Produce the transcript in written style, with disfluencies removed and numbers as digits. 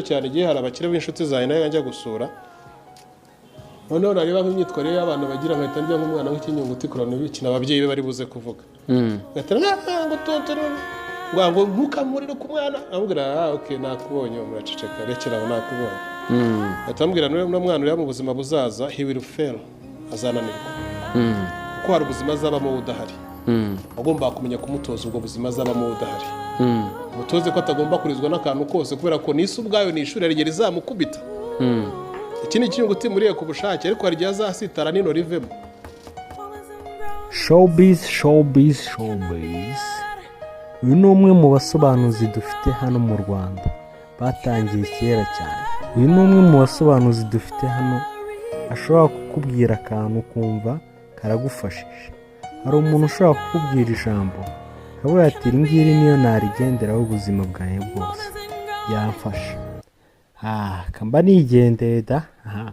cyane igihe hari abakire b'inshuti zawe nayo njya gusura noneho nareba nk'imyitwarire y'abantu bagira nkahita njya nk'umwana w'ikinyunguti kurana ibikina ababyeyi be bari buze kuvuga ngo ntukamurire ku mwana amubwira okay nakubonye muraceceka rekera aho nakubonye atambwira no mwana uri mu buzima buzaza he will fail azananirwa kuko hari ubuzima azabamo udahari agomba kumenya kumutoza ubwo buzima azabamo udahari mutoze ko atagomba kurizwa n'akantu kose kubera ko nisi ubwayo ni ishuri rigera izamukubita iki ni ikinyunguti muriye ku bushake ariko hari igihe azasitara nino rivemo showbiz uyu ni umwe mu basobanuzi dufite hano mu Rwanda batangiye kera cyane. Uyu ni umwe mu basobanuzi dufite hano ashobora kukubwira akantu kumva karagufashije. Hari umuntu ushobora kukubwira ijambo akavuga ati iri ngiri niyo narigenderaho ubuzima bwawe bwose yamfasha. Kamba nigendeye da.